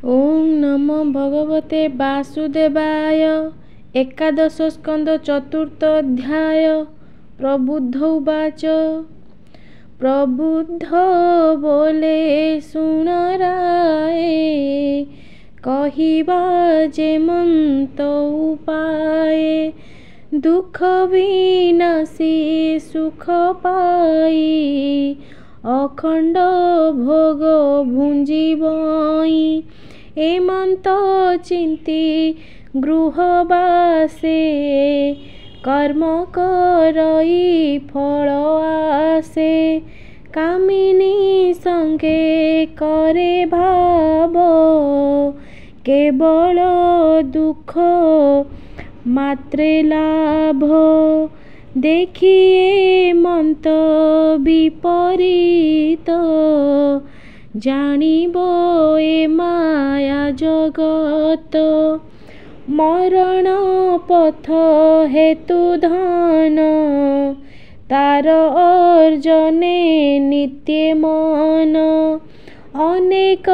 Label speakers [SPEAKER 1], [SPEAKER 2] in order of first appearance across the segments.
[SPEAKER 1] ओम नमो भगवते वासुदेवाय। एकादश स्कंद चतुर्थ अध्याय। प्रबुद्ध उवाच। प्रबुद्ध बोले सुन राय, कहिबा जेमंत उपाय। दुख विनाशी सुख पाई, अखंड भोग भुंजीबई। एमंत चिंती गृहबासे, कर्म करई फल आसे। कामिनी संगे करे भाव, केवल दुख मात्रे लाभ। देखिए मंत विपरीत, जानिबो ए माया जगत। मरण पथ हेतु धन, तार अर्जने नित्य मन। अनेक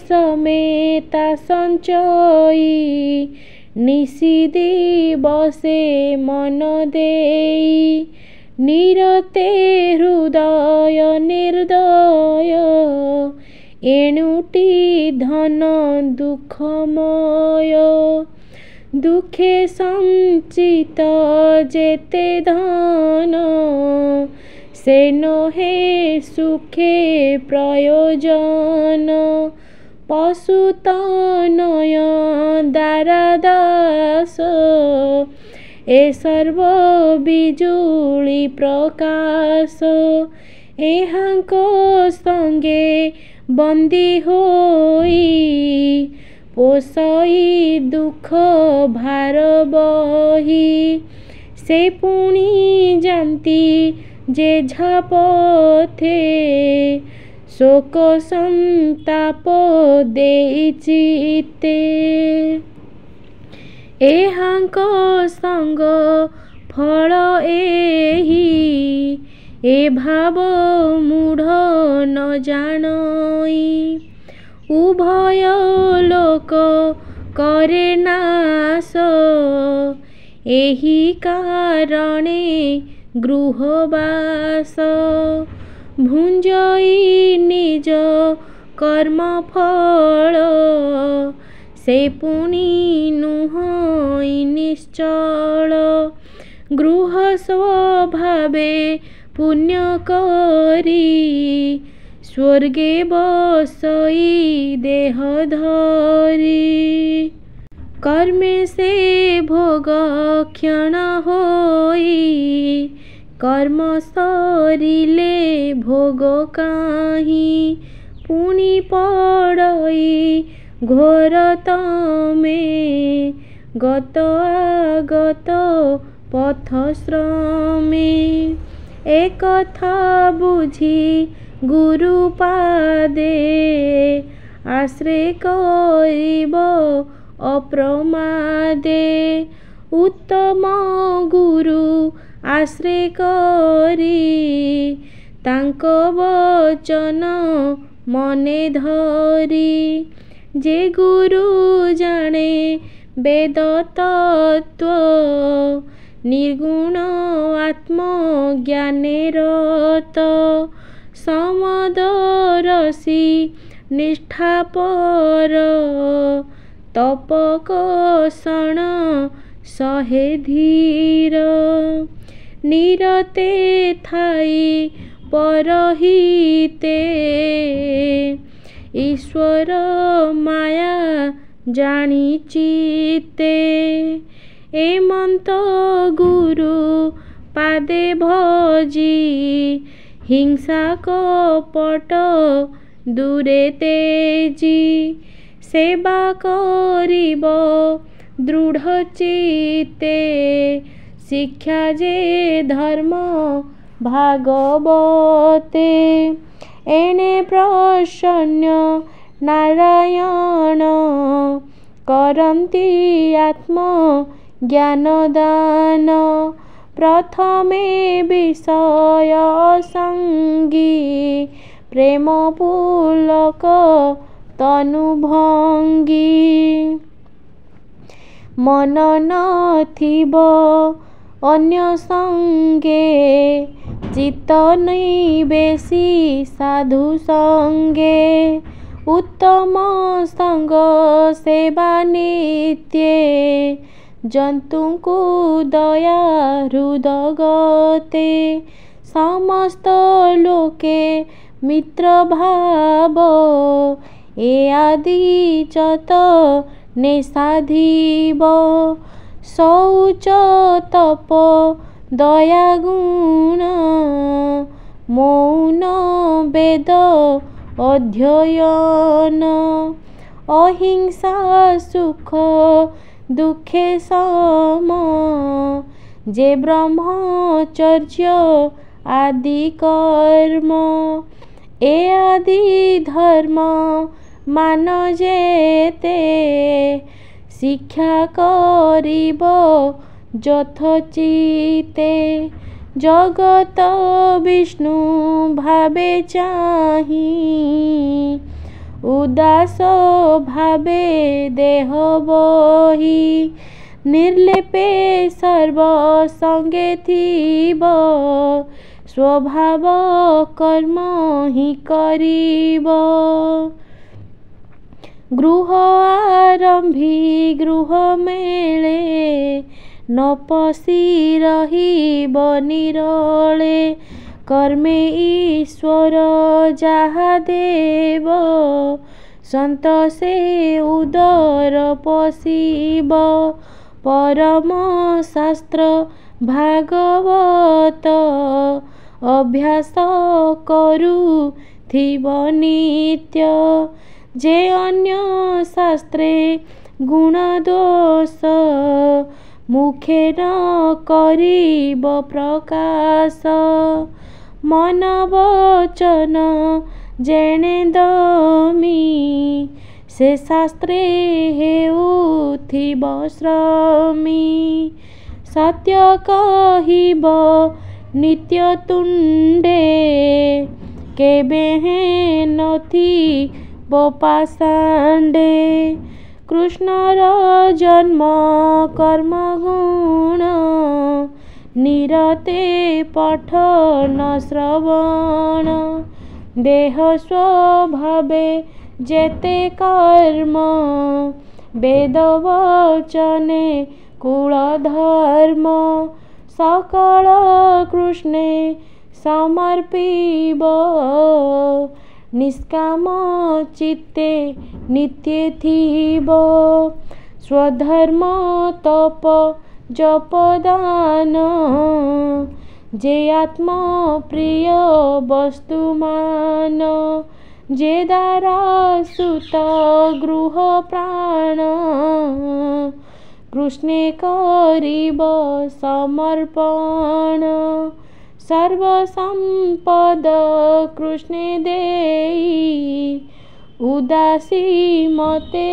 [SPEAKER 1] समेता संचयी, निशिदी बसे मन देई। निरते हृदय निर्दय, एणुटी धन दुःखमय। दुखे संचित जेते धन, से नहे सुखे प्रयोजन। पशुतनय दारादास, ए सर्व बिजुली प्रकाश। एहांको संगे बंदी होई, पोसई दुख भार बही। से पुणी जानती जेझा पथे, शोक संताप देई चित्ते। एहांको संग फल एही, ए भाव मूढ़ न जानई। उभय लोक करे नाश, एही कारणे गृहबास। भुंजई निज कर्म फल, से पुणी नुहई निश्चल। गृह स्वभावे पुण्य करी, स्वर्गे बसई देह धरी। कर्मे से भोग क्षण होई, कर्म सरिले भोग काहि। पुनि पड़ई घोर तमे, गत आगत पथ श्रमे। एक कथा बुझी गुरु पादे, आश्रय करिब अप्रमादे। उत्तम गुरु आश्रय करी, तांक वचन मने धरी। जे गुरु जाने वेद तत्व, निर्गुण आत्म ज्ञाने रत। समदरसी निष्ठापर, तपकषण सहे धीर। निरते थाई परहिते, ईश्वर माया जानी चित्ते। एमंत गुरु पादे भजी, हिंसा कपट दूरे तेजी। सेवा करिब दृढ़ चित्ते, शिक्षा जे धर्म भागवते। एणे प्रसन्न नारायण, करन्ति आत्म ज्ञान दान। प्रथमे विषय संगी, प्रेम पुलक ତନୁଭଙ୍ଗୀ। ମନ ନଥିବ ଅନ୍ୟ ସଙ୍ଗେ, ଚିତ୍ତ ନିବେଶୀ ସାଧୁ ସଙ୍ଗେ। ଉତ୍ତମ ସଙ୍ଗ ସେବା ନିତ୍ୟେ, ଜନ୍ତୁଙ୍କୁ ଦୟା ହୃଦ ଗତେ। ସମସ୍ତ ଲୋକେ ମିତ୍ର ଭାବ, ଏ ଆଦି ଯତନେ ସାଧିବ। ଶୌଚ ତପ ଦୟା ଗୁଣ, ମୌନ ବେଦ ଅଧ୍ୟୟନ। ଅହିଂସା ସୁଖ ଦୁଃଖେ ସମ, ଯେ ବ୍ରହ୍ମଚର୍ଯ୍ୟ ଆଦି କର୍ମ। ଏ ଆଦି ଧର୍ମ ମାନ ଯେତେ, ଶିକ୍ଷା କରିବ ଯଥୋଚିତେ। ଜଗତ ବିଷ୍ଣୁ ଭାବେ ଚାହିଁ, ଉଦାସ ଭାବେ ଦେହ ବହି। ନିର୍ଲେପେ ସର୍ବ ସଙ୍ଗେ ଥିବ, ସ୍ୱଭାବ କର୍ମ ହିଁ କରିବ। ଗୃହ ଆରମ୍ଭି ଗୃହ ମେଳେ, ନ ପଶି ରହିବ ନିରଳେ। କର୍ମେ ଈଶ୍ୱର ଯାହା ଦେବ, ସନ୍ତୋଷେ ଉଦର ପଶିବ। ପରମ ଶାସ୍ତ୍ର ଭାଗବତ, ଅଭ୍ୟାସ କରୁଥିବ ନିତ୍ୟ। ଯେ ଅନ୍ୟ ଶାସ୍ତ୍ରେ ଗୁଣ ଦୋଷ, ମୁଖେ ନ କରିବ ପ୍ରକାଶ। ମନ ବଚନ ଯେଣେ ଦମି, ସେ ଶାସ୍ତ୍ରେ ହେଉଥିବ ଶ୍ରମୀ। ସତ୍ୟ କହିବ ନିତ୍ୟ ତୁଣ୍ଡେ, କେବେ ନଥିବ ପାଷାଣ୍ଡେ। କୃଷ୍ଣର ଜନ୍ମ କର୍ମ ଗୁଣ, ନିରତେ ପଠନ ଶ୍ରବଣ। ଦେହ ସ୍ୱଭାବେ ଯେତେ କର୍ମ, ବେଦ ବଚନେ କୁଳ ଧର୍ମ। ସକଳ କୃଷ୍ଣେ ସମର୍ପିବ, ନିଷ୍କାମ ଚିତ୍ତେ ନିତ୍ୟେ ଥିବ। ସ୍ୱଧର୍ମ ତପ ଜପ ଦାନ, ଯେ ଆତ୍ମ ପ୍ରିୟ ବସ୍ତୁ ମାନ। ଯେ ଦାରା ସୁତ ଗୃହ ପ୍ରାଣ, କୃଷ୍ଣେ କରିବ ସମର୍ପଣ। ସର୍ବ ସମ୍ପଦ କୃଷ୍ଣେ ଦେଇ, ଉଦାସୀ ମତେ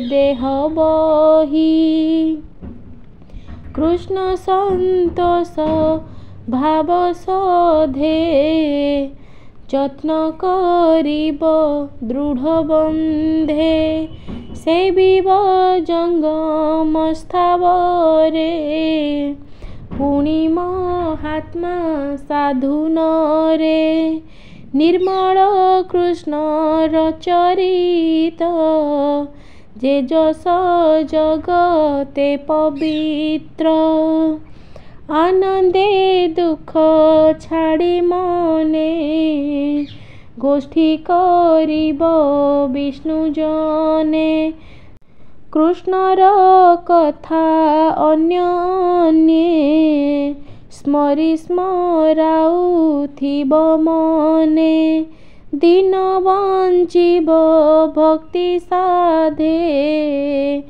[SPEAKER 1] ଦେହ ବହି। କୃଷ୍ଣ ସନ୍ତୋଷ ଭାବ ସଧେ, ଯତ୍ନ କରିବ ଦୃଢ଼ ବନ୍ଧେ। ସେବିବ ଜଙ୍ଗମ ସ୍ଥାବରେ, ପୁଣି ମହାତ୍ମା ସାଧୁନରେ। ନିର୍ମଳ କୃଷ୍ଣର ଚରିତ, ଯେ ଯଶ ଜଗତେ ପବିତ୍ର। ଆନନ୍ଦେ ଦୁଃଖ ଛାଡ଼ି ମନେ, ଗୋଷ୍ଠୀ କରିବ ବିଷ୍ଣୁ ଜନେ। କୃଷ୍ଣର କଥା ଅନ୍ୟ ଅନ୍ୟେ, ସ୍ମରି ସ୍ମରାଉଥିବ ମନେ। ଦିନ ବଞ୍ଚିବ ଭକ୍ତି ସାଧେ,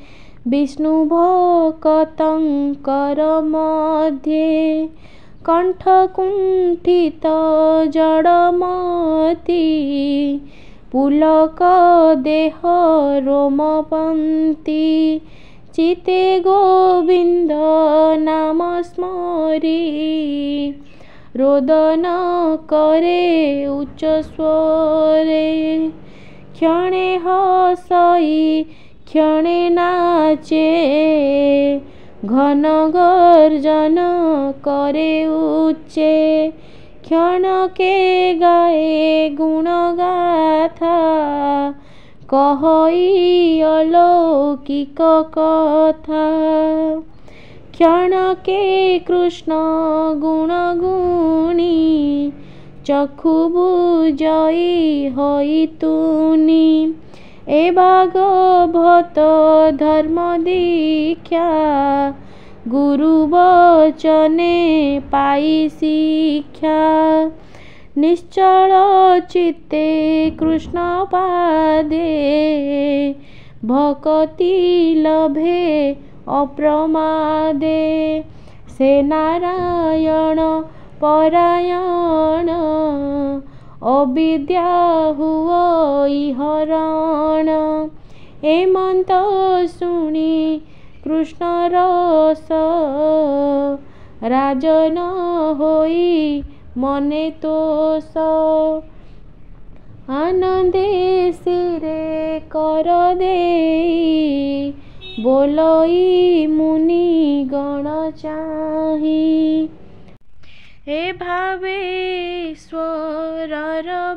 [SPEAKER 1] ବିଷ୍ଣୁ ଭକତଙ୍କର ମଧ୍ୟେ। କଣ୍ଠ କୁଣ୍ଠିତ ଜଡ଼ମତି, ପୁଲକ ଦେହ ରୋମପନ୍ତି। ଚିତେ ଗୋବିନ୍ଦ ନାମ ସ୍ମରି, ରୋଦନ କରେ ଉଚ୍ଚ ସ୍ୱରେ। क्षणे हसई क्षणे नाचे घन गर्जन करे उच्चे क्षणके गाए गुण गाथा कहई अलौकिक कथा क्षणके कृष्ण गुण गुणी चक्षु बुझई होई तुनी ए भागवत धर्म दीक्षा गुरु वचने पाई शिक्षा निश्चल चित्ते कृष्ण पादे भक्ति लभे अप्रमादे से नारायण परायण अविद्या हुई हरण ए मंत शुणी कृष्ण रस राजन होई मने तोष आनंदे सिरे कर देई बोलई मुनि गण चाही ए भावेश्वरर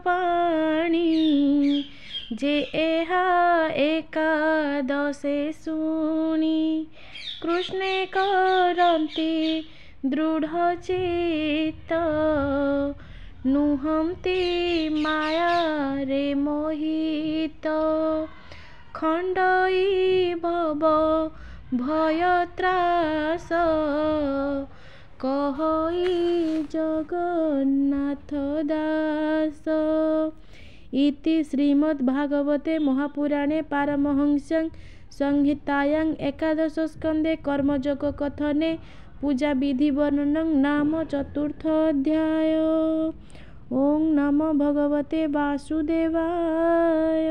[SPEAKER 1] वाणी जे एहा एकादशे शुणी कृष्णे करन्ति दृढ़ चित्त नुहन्ति माया रे मोहित खण्डई भव भय त्रास कहई जगन्नाथ दास इति श्रीमद्भागवते महापुराणे पारमहंस्यां संहितायां एकादश स्कंदे कर्मयोग कथने पूजा विधि वर्णनं नाम चतुर्थ अध्याय। ओं नमो भगवते वासुदेवाय।